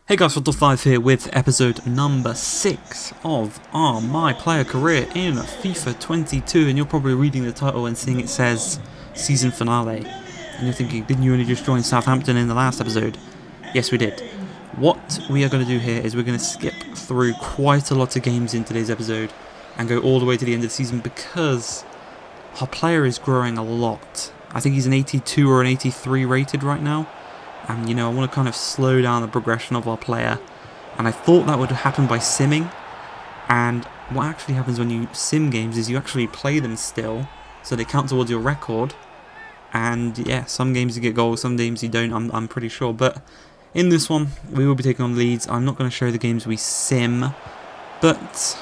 Hey guys, Photo5 here with episode number 6 of our My Player Career in FIFA 22, and you're probably reading the title and seeing it says Season Finale, and you're thinking, didn't you only just join Southampton in the last episode? Yes, we did. What we are going to do here is we're going to skip through quite a lot of games in today's episode and go all the way to the end of the season because our player is growing a lot. I think he's an 82 or an 83 rated right now. And, I want to kind of slow down the progression of our player. And I thought that would happen by simming. And what actually happens when you sim games is you actually play them still. So they count towards your record. And, yeah, some games you get goals, some games you don't, I'm pretty sure. But in this one, we will be taking on Leeds. I'm not going to show the games we sim. But,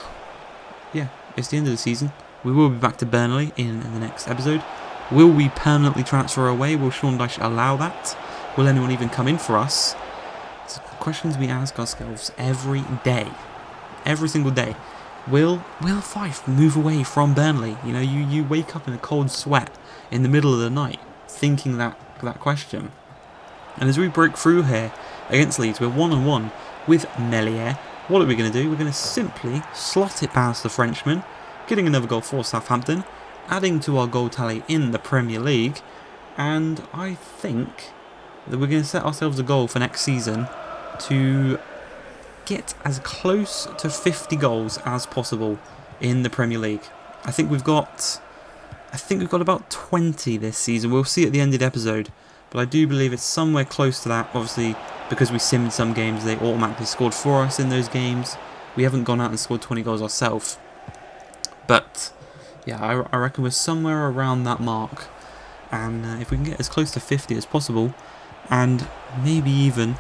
yeah, it's the end of the season. We will be back to Burnley in the next episode. Will we permanently transfer away? Will Sean Dyche allow that? Will anyone even come in for us? It's questions we ask ourselves every day. Every single day. Will Fife move away from Burnley? You wake up in a cold sweat in the middle of the night thinking that question. And as we break through here against Leeds, we're 1-on-1 with Melier. What are we going to do? We're going to simply slot it past the Frenchman, getting another goal for Southampton, adding to our goal tally in the Premier League, and I think that we're going to set ourselves a goal for next season to get as close to 50 goals as possible in the Premier League. I think we've got about 20 this season. We'll see at the end of the episode, but I do believe it's somewhere close to that. Obviously, because we simmed some games, they automatically scored for us in those games. We haven't gone out and scored 20 goals ourselves. But yeah, I reckon we're somewhere around that mark. And if we can get as close to 50 as possible, and maybe even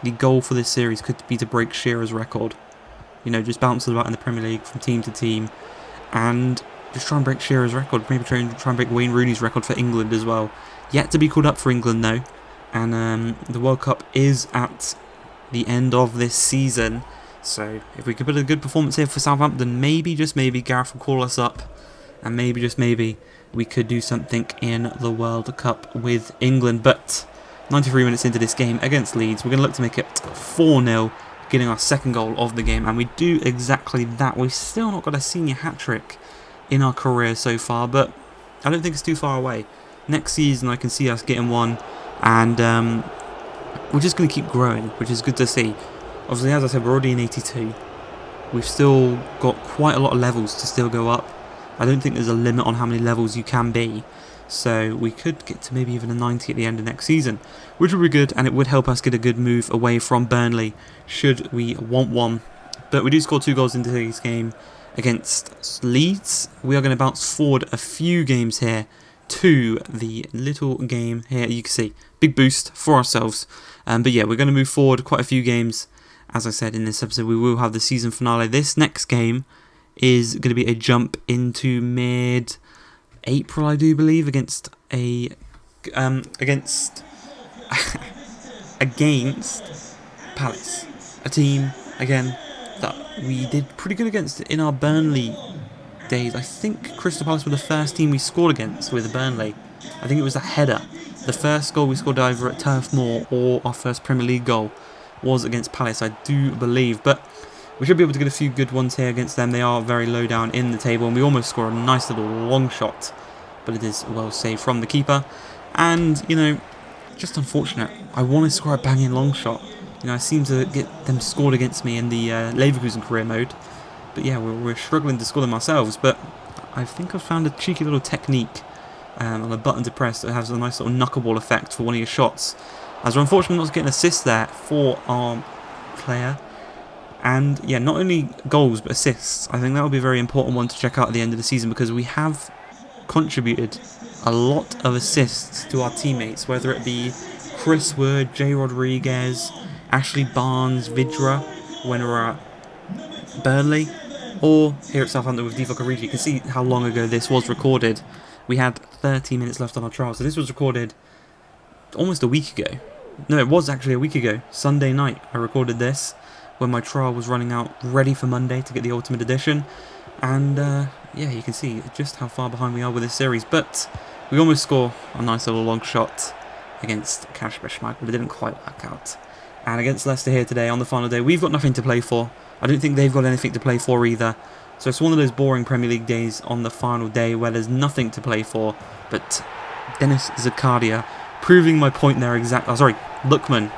the goal for this series could be to break Shearer's record. Just bouncing about in the Premier League from team to team and just try and break Shearer's record. Maybe try and break Wayne Rooney's record for England as well. Yet to be called up for England though. And the World Cup is at the end of this season. So if we could put a good performance here for Southampton, maybe, just maybe, Gareth will call us up. And maybe, just maybe, we could do something in the World Cup with England. But 93 minutes into this game against Leeds, we're going to look to make it 4-0, getting our second goal of the game, and we do exactly that. We've still not got a senior hat-trick in our career so far, but I don't think it's too far away. Next season I can see us getting one, and we're just going to keep growing, which is good to see. Obviously, as I said, we're already in 82. We've still got quite a lot of levels to still go up. I don't think there's a limit on how many levels you can be. So we could get to maybe even a 90 at the end of next season, which would be good, and it would help us get a good move away from Burnley should we want one. But we do score 2 goals in today's game against Leeds. We are going to bounce forward a few games here to the little game here. You can see, big boost for ourselves. But yeah, we're going to move forward quite a few games. As I said in this episode, we will have the season finale. This next game is going to be a jump into mid-April, I do believe, against Palace, a team again that we did pretty good against in our Burnley days. I think Crystal Palace were the first team we scored against with Burnley. I think it was a header. The first goal we scored either at Turf Moor or our first Premier League goal was against Palace, I do believe. But we should be able to get a few good ones here against them. They are very low down in the table, and we almost score a nice little long shot, but it is well saved from the keeper. And, just unfortunate. I want to score a banging long shot. I seem to get them scored against me in the Leverkusen career mode. But yeah, we're struggling to score them ourselves. But I think I've found a cheeky little technique on a button to press that has a nice little knuckleball effect for one of your shots. As we're unfortunately not getting an assist there for our player. And yeah, not only goals but assists. I think that will be a very important one to check out at the end of the season, because we have contributed a lot of assists to our teammates, whether it be Chris Wood, Jay Rodriguez, Ashley Barnes, Vidra when we're at Burnley, or here at Southampton with Divock Origi. You can see how long ago this was recorded. We had 30 minutes left on our trial, so this was recorded almost a week ago. No, it was actually a week ago. Sunday night I recorded this, when my trial was running out, ready for Monday to get the Ultimate Edition. And yeah, you can see just how far behind we are with this series. But we almost score a nice little long shot against Kasper Schmeichel, but it didn't quite work out. And against Leicester here today on the final day, we've got nothing to play for. I don't think they've got anything to play for either. So it's one of those boring Premier League days on the final day where there's nothing to play for. But Dennis Zakaria proving my point there Lookman.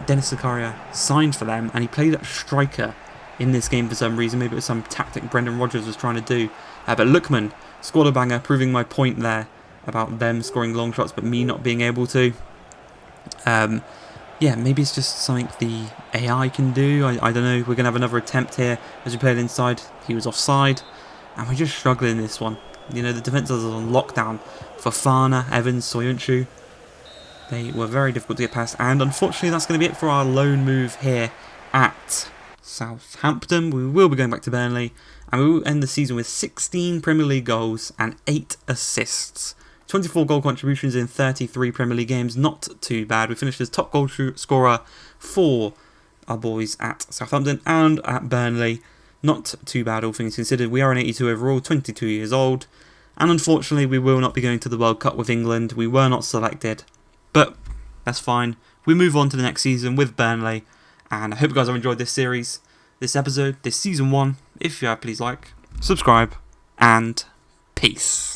Dennis Zakaria signed for them and he played at striker in this game for some reason. Maybe it was some tactic Brendan Rodgers was trying to do. But Lookman scored a banger, proving my point there about them scoring long shots but me not being able to. Yeah, maybe it's just something the AI can do. I don't know. We're going to have another attempt here as we play it inside. He was offside. And we're just struggling in this one. You know, the defence is on lockdown. Fofana, Evans, Soyuncu. They were very difficult to get past. And unfortunately, that's going to be it for our loan move here at Southampton. We will be going back to Burnley. And we will end the season with 16 Premier League goals and 8 assists. 24 goal contributions in 33 Premier League games, not too bad. We finished as top goal scorer for our boys at Southampton and at Burnley. Not too bad, all things considered. We are an 82 overall, 22 years old. And unfortunately, we will not be going to the World Cup with England. We were not selected. But that's fine. We move on to the next season with Burnley. And I hope you guys have enjoyed this series, this episode, this season 1. If you have, please like, subscribe, and peace.